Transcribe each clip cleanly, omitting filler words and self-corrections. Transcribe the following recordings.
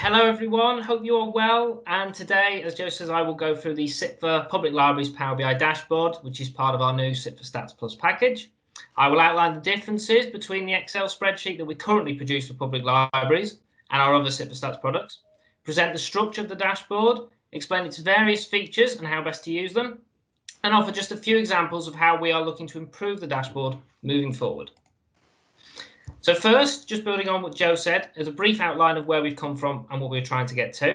Hello everyone, hope you are well, and today, as Joe says, I will go through the CIPFA Public Libraries Power BI dashboard, which is part of our new CIPFAstats Plus package. I will outline the differences between the Excel spreadsheet that we currently produce for public libraries and our other CIPFAstats products, present the structure of the dashboard, explain its various features and how best to use them, and offer just a few examples of how we are looking to improve the dashboard moving forward. So first, just building on what Joe said, as a brief outline of where we've come from and what we're trying to get to.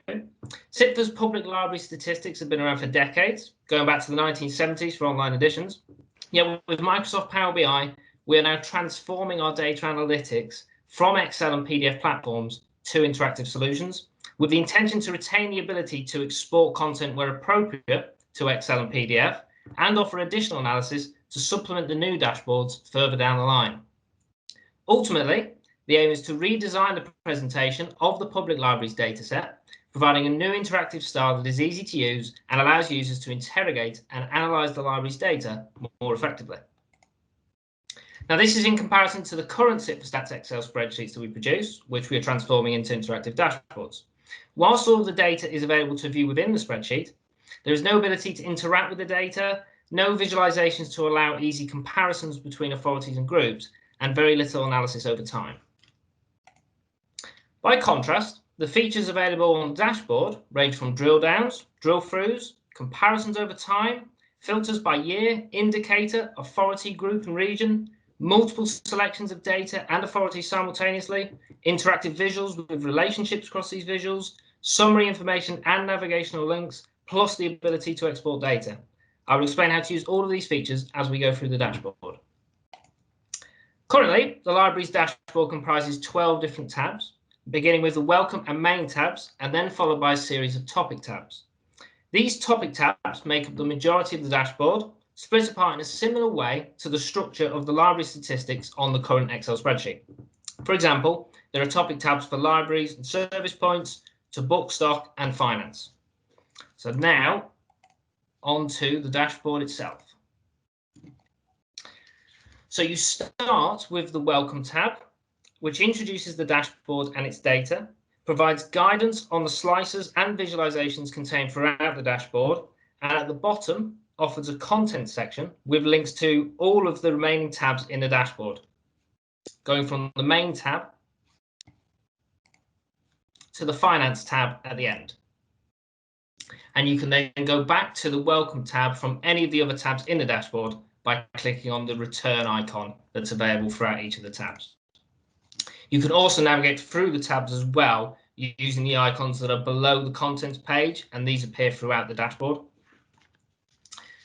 CIPFA's public library statistics have been around for decades, going back to the 1970s for online editions. Yet with Microsoft Power BI, we are now transforming our data analytics from Excel and PDF platforms to interactive solutions, with the intention to retain the ability to export content where appropriate to Excel and PDF, and offer additional analysis to supplement the new dashboards further down the line. Ultimately, the aim is to redesign the presentation of the public libraries dataset, providing a new interactive style that is easy to use and allows users to interrogate and analyze the library's data more effectively. Now, this is in comparison to the current CIPFAstats Excel spreadsheets that we produce, which we are transforming into interactive dashboards. Whilst all of the data is available to view within the spreadsheet, there is no ability to interact with the data, no visualizations to allow easy comparisons between authorities and groups, and very little analysis over time. By contrast, the features available on the dashboard range from drill downs, drill throughs, comparisons over time, filters by year, indicator, authority, group and region, multiple selections of data and authorities simultaneously, interactive visuals with relationships across these visuals, summary information and navigational links, plus the ability to export data. I will explain how to use all of these features as we go through the dashboard. Currently, the library's dashboard comprises 12 different tabs, beginning with the Welcome and Main tabs, and then followed by a series of topic tabs. These topic tabs make up the majority of the dashboard, split apart in a similar way to the structure of the library statistics on the current Excel spreadsheet. For example, there are topic tabs for libraries and service points, to book stock and finance. So now, on to the dashboard itself. So you start with the Welcome tab, which introduces the dashboard and its data, provides guidance on the slices and visualizations contained throughout the dashboard, and at the bottom offers a content section with links to all of the remaining tabs in the dashboard, going from the Main tab to the Finance tab at the end. And you can then go back to the Welcome tab from any of the other tabs in the dashboard by clicking on the return icon that's available throughout each of the tabs. You can also navigate through the tabs as well using the icons that are below the contents page, and these appear throughout the dashboard.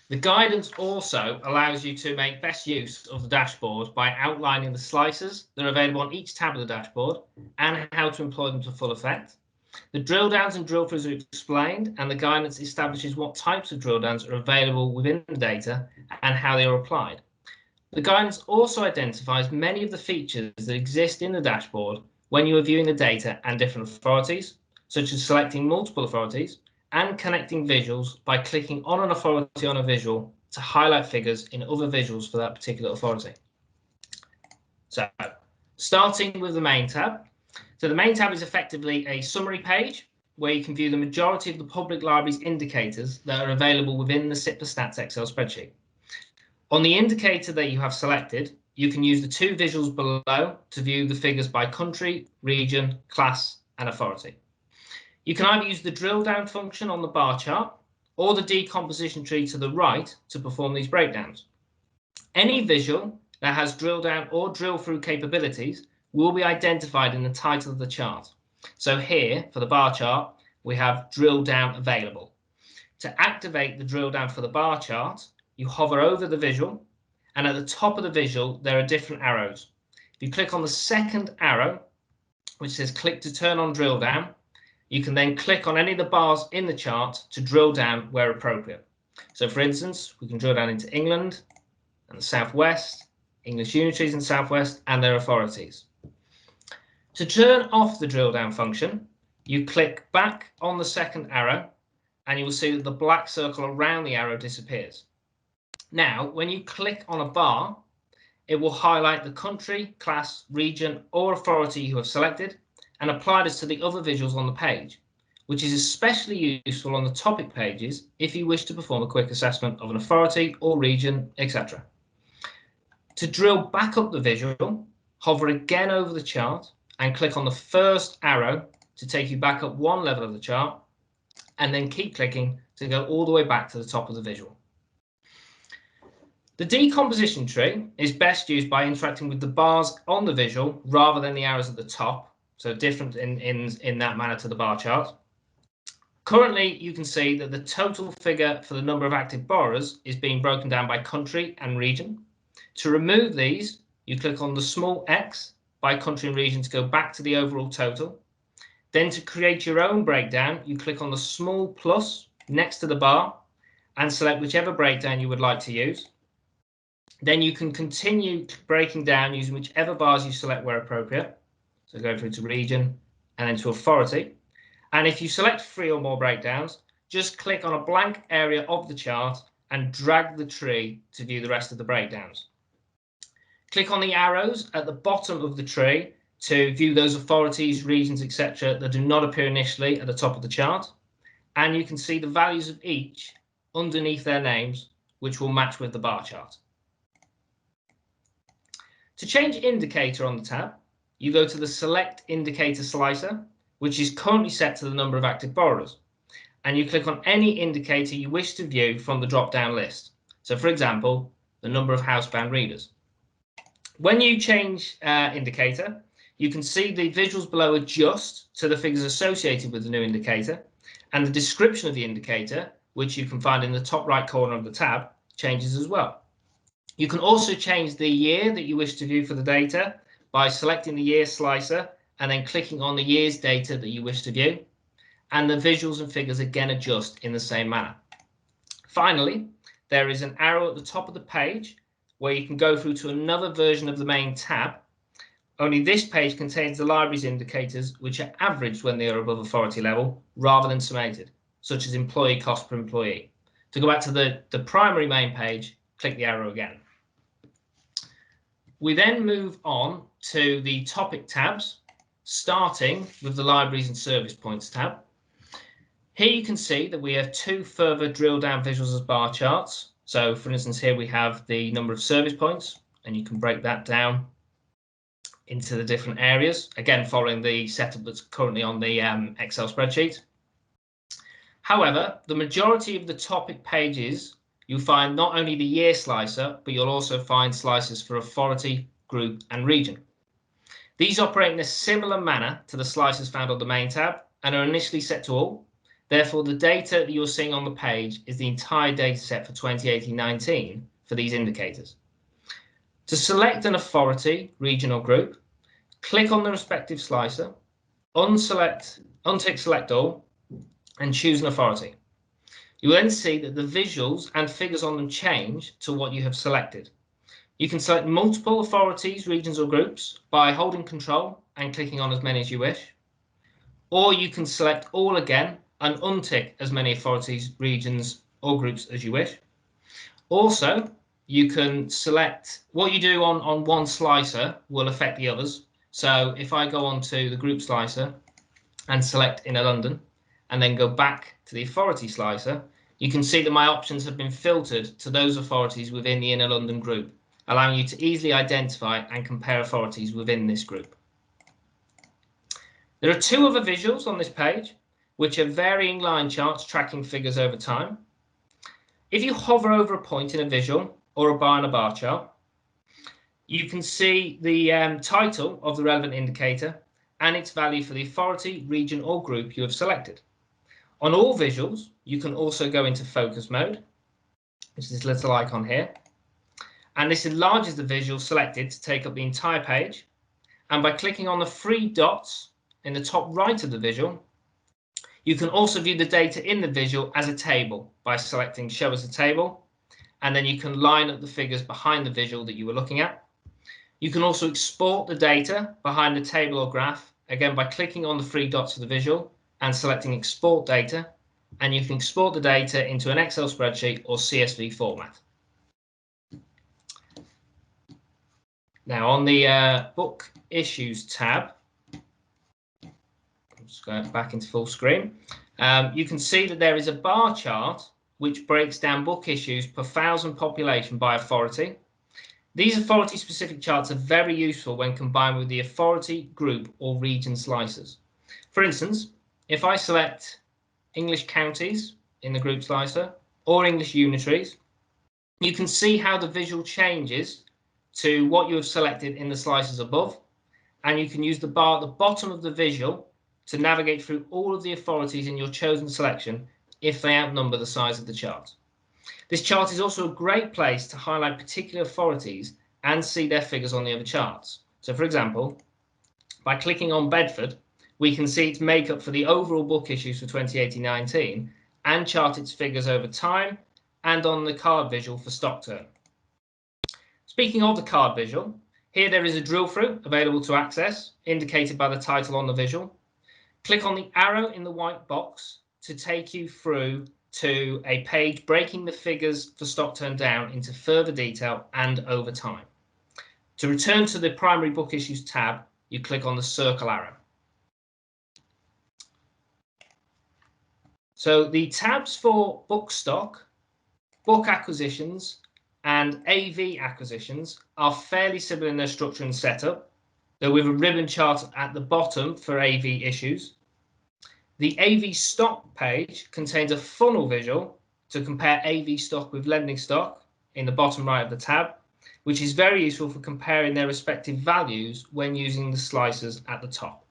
The guidance also allows you to make best use of the dashboard by outlining the slices that are available on each tab of the dashboard and how to employ them to full effect. The drill downs and drill throughs are explained, and the guidance establishes what types of drill downs are available within the data and how they are applied. The guidance also identifies many of the features that exist in the dashboard when you are viewing the data and different authorities, such as selecting multiple authorities and connecting visuals by clicking on an authority on a visual to highlight figures in other visuals for that particular authority. So, starting with the Main tab. So the Main tab is effectively a summary page where you can view the majority of the public library's indicators that are available within the CIPFAstats Excel spreadsheet. On the indicator that you have selected, you can use the two visuals below to view the figures by country, region, class, and authority. You can either use the drill down function on the bar chart or the decomposition tree to the right to perform these breakdowns. Any visual that has drill down or drill through capabilities will be identified in the title of the chart. So here, for the bar chart, we have drill down available. To activate the drill down for the bar chart, you hover over the visual, and at the top of the visual, there are different arrows. If you click on the second arrow, which says click to turn on drill down, you can then click on any of the bars in the chart to drill down where appropriate. So for instance, we can drill down into England and the Southwest, English unitaries and Southwest, and their authorities. To turn off the drill down function, you click back on the second arrow and you will see that the black circle around the arrow disappears. Now, when you click on a bar, it will highlight the country, class, region, or authority you have selected, and apply this to the other visuals on the page, which is especially useful on the topic pages if you wish to perform a quick assessment of an authority or region, etc. To drill back up the visual, hover again over the chart and click on the first arrow to take you back up one level of the chart, and then keep clicking to go all the way back to the top of the visual. The decomposition tree is best used by interacting with the bars on the visual rather than the arrows at the top, so different in that manner to the bar chart. Currently, you can see that the total figure for the number of active borrowers is being broken down by country and region. To remove these, you click on the small X by country and region to go back to the overall total. Then to create your own breakdown, you click on the small plus next to the bar and select whichever breakdown you would like to use. Then you can continue breaking down using whichever bars you select where appropriate. So go through to region and then to authority. And if you select 3 or more breakdowns, just click on a blank area of the chart and drag the tree to view the rest of the breakdowns. Click on the arrows at the bottom of the tree to view those authorities, regions, etc. that do not appear initially at the top of the chart. And you can see the values of each underneath their names, which will match with the bar chart. To change indicator on the tab, you go to the Select Indicator slicer, which is currently set to the number of active borrowers, and you click on any indicator you wish to view from the drop-down list. So, for example, the number of housebound readers. When you change indicator, you can see the visuals below adjust to the figures associated with the new indicator, and the description of the indicator, which you can find in the top right corner of the tab, changes as well. You can also change the year that you wish to view for the data by selecting the year slicer and then clicking on the year's data that you wish to view, and the visuals and figures again adjust in the same manner. Finally, there is an arrow at the top of the page where you can go through to another version of the main tab, only this page contains the library's indicators, which are averaged when they are above authority level rather than summated, such as employee cost per employee. To go back to the primary main page, click the arrow again. We then move on to the topic tabs, starting with the libraries and service points tab. Here you can see that we have 2 further drill down visuals as bar charts. So for instance, here we have the number of service points, and you can break that down into the different areas, again following the setup that's currently on the Excel spreadsheet. However, the majority of the topic pages, you'll find not only the year slicer, but you'll also find slicers for authority, group, and region. These operate in a similar manner to the slicers found on the main tab and are initially set to all. Therefore, the data that you're seeing on the page is the entire data set for 2018-19 for these indicators. To select an authority, region, or group, click on the respective slicer, untick select all, and choose an authority. You will then see that the visuals and figures on them change to what you have selected. You can select multiple authorities, regions, or groups by holding Control and clicking on as many as you wish. Or you can select all again and untick as many authorities, regions, or groups as you wish. Also, you can select what you do on one slicer will affect the others. So if I go on to the group slicer and select Inner London and then go back to the authority slicer, you can see that my options have been filtered to those authorities within the Inner London group, allowing you to easily identify and compare authorities within this group. There are 2 other visuals on this page, which are varying line charts tracking figures over time. If you hover over a point in a visual or a bar in a bar chart, you can see the title of the relevant indicator and its value for the authority, region, or group you have selected. On all visuals, you can also go into focus mode, which is this little icon here, and this enlarges the visual selected to take up the entire page. And by clicking on the 3 dots in the top right of the visual, you can also view the data in the visual as a table by selecting Show as a Table, and then you can line up the figures behind the visual that you were looking at. You can also export the data behind the table or graph, again by clicking on the 3 dots of the visual and selecting Export Data, and you can export the data into an Excel spreadsheet or CSV format. Now on the Book Issues tab, Just going back into full screen. You can see that there is a bar chart which breaks down book issues per 1,000 population by authority. These authority-specific charts are very useful when combined with the authority, group, or region slicers. For instance, if I select English counties in the group slicer or English unitaries, you can see how the visual changes to what you have selected in the slices above, and you can use the bar at the bottom of the visual to navigate through all of the authorities in your chosen selection if they outnumber the size of the chart. This chart is also a great place to highlight particular authorities and see their figures on the other charts. So for example, by clicking on Bedford, we can see its makeup for the overall book issues for 2018-19 and chart its figures over time and on the card visual for stock turn. Speaking of the card visual, here there is a drill through available to access, indicated by the title on the visual. Click on the arrow in the white box to take you through to a page breaking the figures for stock turn down into further detail and over time. To return to the primary book issues tab, you click on the circle arrow. So the tabs for book stock, book acquisitions, and AV acquisitions are fairly similar in their structure and setup, though with a ribbon chart at the bottom for AV issues. The AV stock page contains a funnel visual to compare AV stock with lending stock in the bottom right of the tab, which is very useful for comparing their respective values when using the slicers at the top.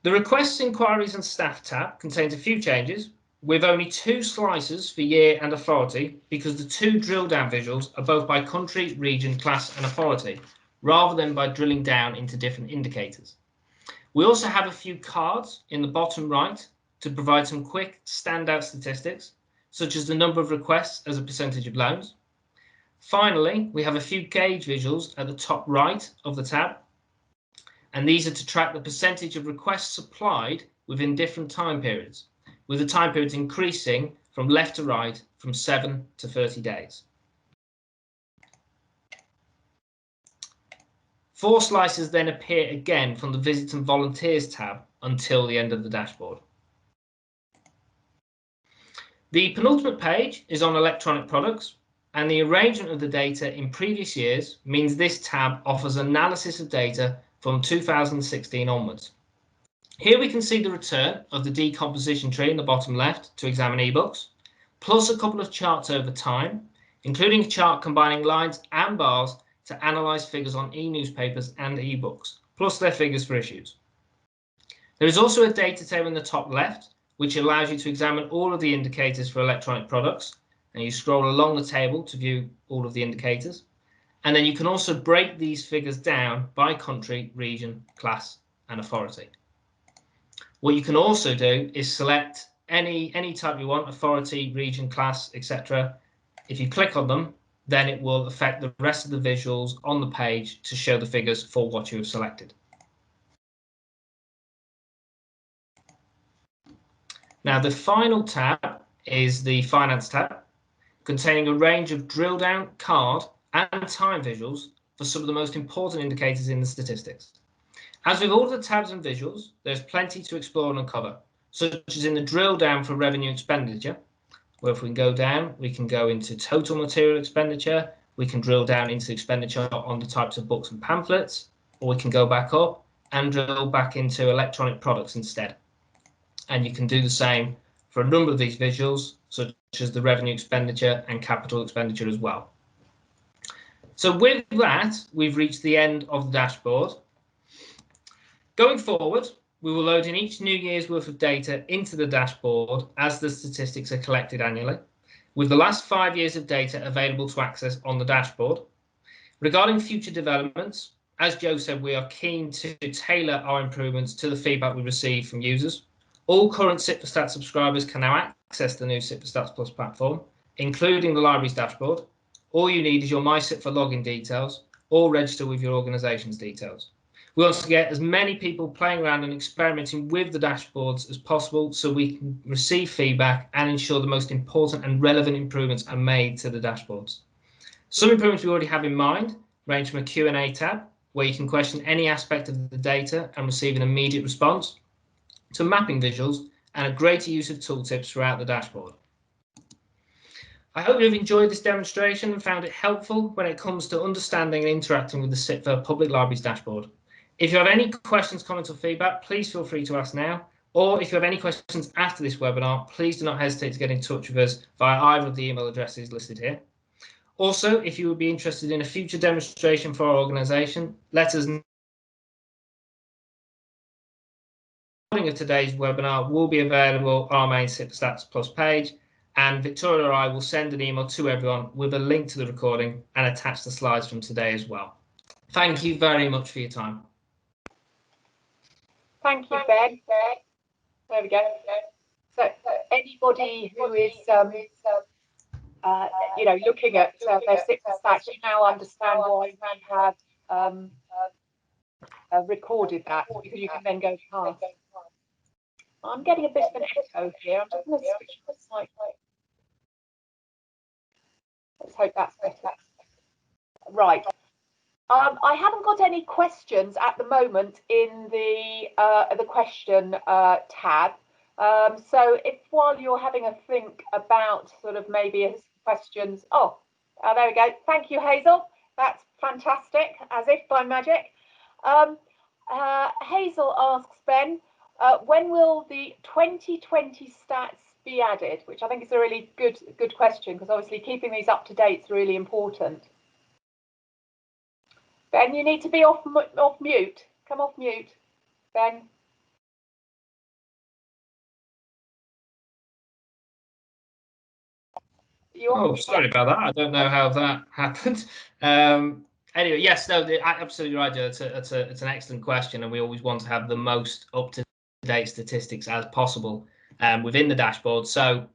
The Requests, Inquiries and Staff tab contains a few changes, with only 2 slicers for year and authority, because the 2 drill down visuals are both by country, region, class and authority, rather than by drilling down into different indicators. We also have a few cards in the bottom right to provide some quick standout statistics, such as the number of requests as a percentage of loans. Finally, we have a few gauge visuals at the top right of the tab, and these are to track the percentage of requests supplied within different time periods, with the time periods increasing from left to right from 7 to 30 days. 4 slices then appear again from the Visits and Volunteers tab until the end of the dashboard. The penultimate page is on electronic products, and the arrangement of the data in previous years means this tab offers analysis of data from 2016 onwards. Here we can see the return of the decomposition tree in the bottom left to examine ebooks, plus a couple of charts over time, including a chart combining lines and bars to analyse figures on e-newspapers and ebooks, plus their figures for issues. There is also a data table in the top left, which allows you to examine all of the indicators for electronic products, and you scroll along the table to view all of the indicators. And then you can also break these figures down by country, region, class, and authority. What you can also do is select any type you want, authority, region, class, etc. If you click on them, then it will affect the rest of the visuals on the page to show the figures for what you have selected. Now, the final tab is the Finance tab, containing a range of drill down, card, and time visuals for some of the most important indicators in the statistics. As with all the tabs and visuals, there's plenty to explore and uncover, such as in the drill down for revenue expenditure, where if we can go down, we can go into total material expenditure, we can drill down into expenditure on the types of books and pamphlets, or we can go back up and drill back into electronic products instead. And you can do the same for a number of these visuals, such as the revenue expenditure and capital expenditure as well. So with that, we've reached the end of the dashboard. Going forward, we will load in each new year's worth of data into the dashboard as the statistics are collected annually, with the last 5 years of data available to access on the dashboard. Regarding future developments, as Joe said, we are keen to tailor our improvements to the feedback we receive from users. All current CIPFAstats subscribers can now access the new CIPFAstats Plus platform, including the library's dashboard. All you need is your MyCIPFA login details or register with your organisation's details. We want to get as many people playing around and experimenting with the dashboards as possible so we can receive feedback and ensure the most important and relevant improvements are made to the dashboards. Some improvements we already have in mind range from a Q&A tab where you can question any aspect of the data and receive an immediate response, to mapping visuals and a greater use of tooltips throughout the dashboard. I hope you've enjoyed this demonstration and found it helpful when it comes to understanding and interacting with the CIPFA Public Libraries dashboard. If you have any questions, comments or feedback, please feel free to ask now. Or if you have any questions after this webinar, please do not hesitate to get in touch with us via either of the email addresses listed here. Also, if you would be interested in a future demonstration for our organisation, let us know. The recording of today's webinar will be available on our main CIPFAstats Plus page, and Victoria or I will send an email to everyone with a link to the recording and attach the slides from today as well. Thank you very much for your time. Thank you, Ben. There we go. So anybody who is, looking at their CIPFAstats, you now understand why we have recorded that, because you can then go past. I'm getting a bit of an echo here. I'm just going to switch the slide. Let's hope that's better. Right. I haven't got any questions at the moment in the question tab. So if while you're having a think about sort of maybe questions, there we go. Thank you, Hazel. That's fantastic, as if by magic. Hazel asks Ben, when will the 2020 stats be added? Which I think is a really good question, because obviously keeping these up to date is really important. Ben, you need to be off mute. Come off mute, Ben. Sorry about that. I don't know how that happened. Anyway, yes, no, absolutely right, Joe. It's an excellent question, and we always want to have the most up-to-date statistics as possible within the dashboard. So,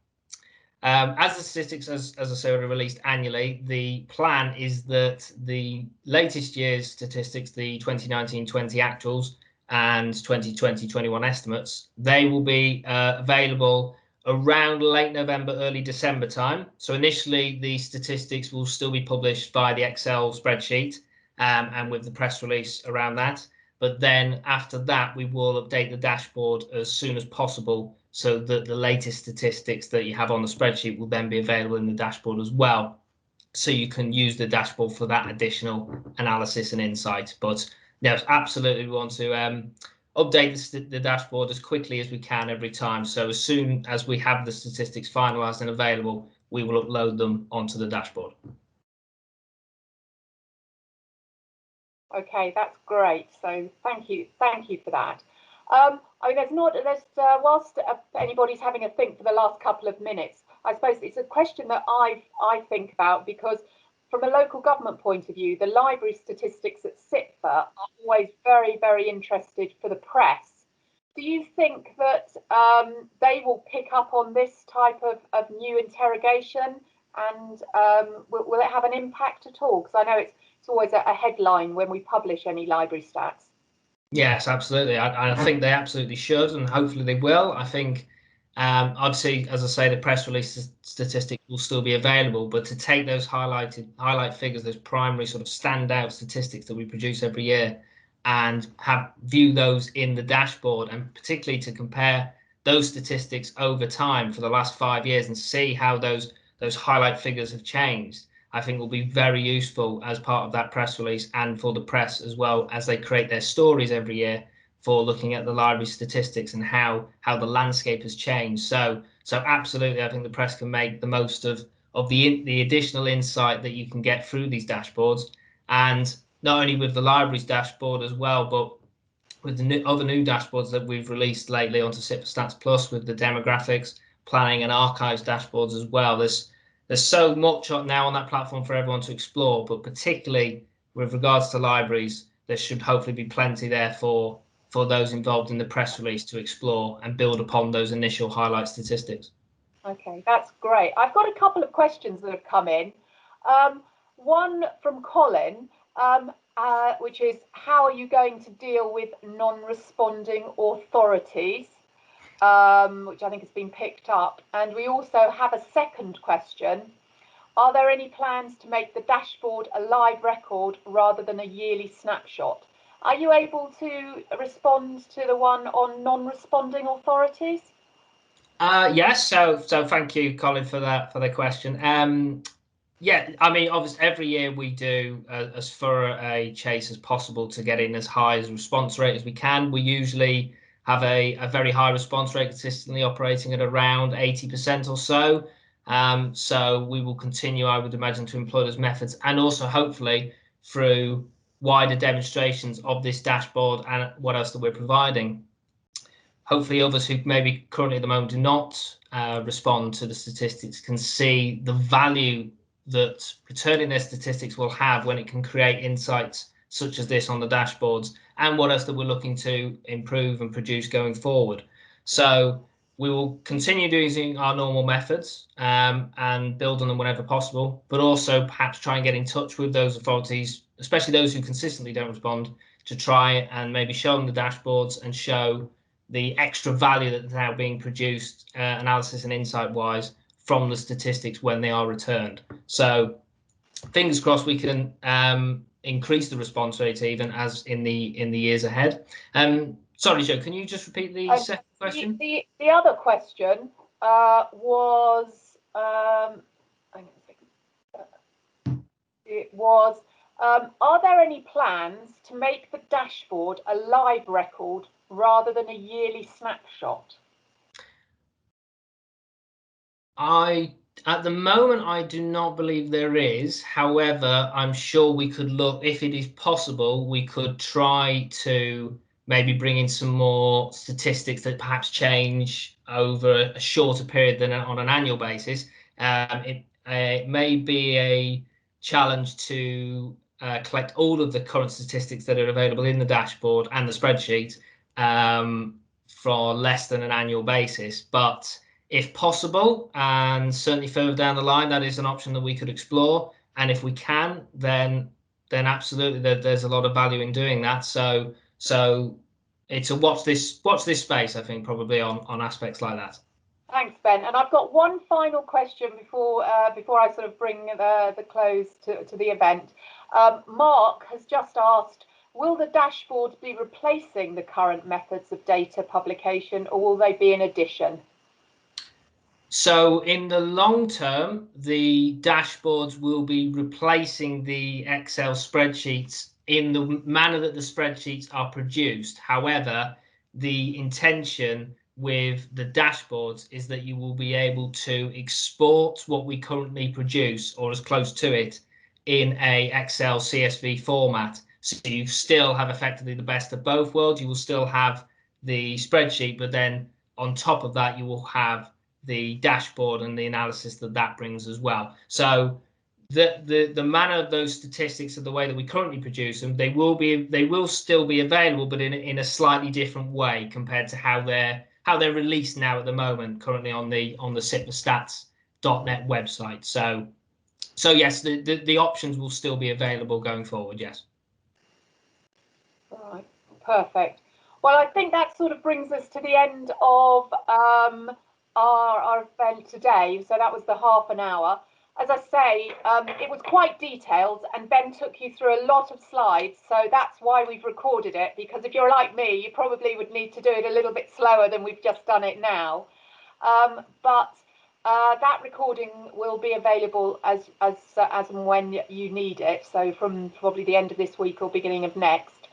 as the statistics, as I say, are released annually, the plan is that the latest year's statistics, the 2019-20 actuals and 2020-21 estimates, they will be available around late November, early December time. So initially, the statistics will still be published via the Excel spreadsheet and with the press release around that. But then after that, we will update the dashboard as soon as possible, so that the latest statistics that you have on the spreadsheet will then be available in the dashboard as well. So you can use the dashboard for that additional analysis and insight. But yes, absolutely, we want to update the dashboard as quickly as we can every time. So as soon as we have the statistics finalized and available, we will upload them onto the dashboard. Okay, that's great. So thank you for that. I mean, whilst anybody's having a think for the last couple of minutes, I suppose it's a question that I think about, because from a local government point of view, the library statistics at CIPFA are always very, very interested for the press. Do you think that they will pick up on this type of new interrogation, and will it have an impact at all? Because I know it's always a headline when we publish any library stats. Yes, absolutely. I think they absolutely should, and hopefully they will. I think, obviously, as I say, the press release statistics will still be available, but to take those highlight figures, those primary sort of standout statistics that we produce every year, and view those in the dashboard, and particularly to compare those statistics over time for the last 5 years and see how those highlight figures have changed, I think will be very useful as part of that press release, and for the press as well, as they create their stories every year for looking at the library statistics and how the landscape has changed. So absolutely, I think the press can make the most of the additional insight that you can get through these dashboards, and not only with the libraries dashboard as well, but with the other new dashboards that we've released lately onto CIPFAstats Plus, with the demographics, planning and archives dashboards as well. There's so much now on that platform for everyone to explore, but particularly with regards to libraries, there should hopefully be plenty there for those involved in the press release to explore and build upon those initial highlight statistics. Okay, that's great. I've got a couple of questions that have come in. One from Colin, which is, how are you going to deal with non-responding authorities? Which I think has been picked up. And we also have a second question. are there any plans to make the dashboard a live record rather than a yearly snapshot? Are you able to respond to the one on non-responding authorities? Yes, so thank you, Colin, for the question. Yeah, I mean, obviously, every year we do as thorough a chase as possible to get in as high as response rate as we can. We usually have a very high response rate, consistently operating at around 80% or so. So we will continue, I would imagine, to employ those methods, and also hopefully through wider demonstrations of this dashboard and what else that we're providing. Hopefully others who maybe currently at the moment do not respond to the statistics can see the value that returning their statistics will have when it can create insights such as this on the dashboards, and what else that we're looking to improve and produce going forward. So we will continue using our normal methods and build on them whenever possible, but also perhaps try and get in touch with those authorities, especially those who consistently don't respond, to try and maybe show them the dashboards and show the extra value that's now being produced, analysis and insight wise, from the statistics when they are returned. So fingers crossed we can increase the response rate even as in the years ahead. Sorry, Joe, can you just repeat the second question? The other question was it was are there any plans to make the dashboard a live record rather than a yearly snapshot? At the moment, I do not believe there is. However, I'm sure we could look, if it is possible, we could try to maybe bring in some more statistics that perhaps change over a shorter period than on an annual basis. It may be a challenge to collect all of the current statistics that are available in the dashboard and the spreadsheet for less than an annual basis, but if possible, and certainly further down the line, that is an option that we could explore. And if we can, then absolutely, there's a lot of value in doing that. So it's a watch this space, I think, probably on aspects like that. Thanks, Ben. And I've got one final question before I sort of bring the close to the event. Mark has just asked, will the dashboard be replacing the current methods of data publication, or will they be an addition? So in the long term, the dashboards will be replacing the Excel spreadsheets in the manner that the spreadsheets are produced. However, the intention with the dashboards is that you will be able to export what we currently produce, or as close to it, in a Excel CSV format. So you still have effectively the best of both worlds. You will still have the spreadsheet, but then on top of that, you will have the dashboard and the analysis that brings as well. So the manner of those statistics and the way that we currently produce them, they will still be available, but in a slightly different way compared to how they're released now at the moment, currently on the CIPFAstats.net website. So yes, the options will still be available going forward. Yes. All right, perfect. Well, I think that sort of brings us to the end of our event today. So that was the half an hour. As I say, it was quite detailed, and Ben took you through a lot of slides. So that's why we've recorded it, because if you're like me, you probably would need to do it a little bit slower than we've just done it now. But that recording will be available as and when you need it. So from probably the end of this week or beginning of next.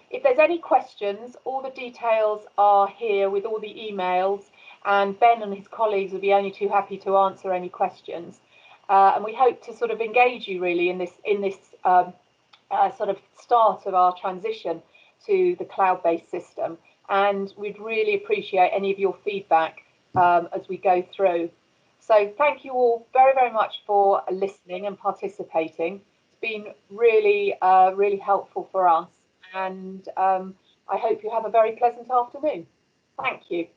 If there's any questions, all the details are here with all the emails, and Ben and his colleagues will be only too happy to answer any questions. And we hope to sort of engage you really in this sort of start of our transition to the cloud-based system. And we'd really appreciate any of your feedback as we go through. So thank you all very, very much for listening and participating. It's been really, really helpful for us. And I hope you have a very pleasant afternoon. Thank you.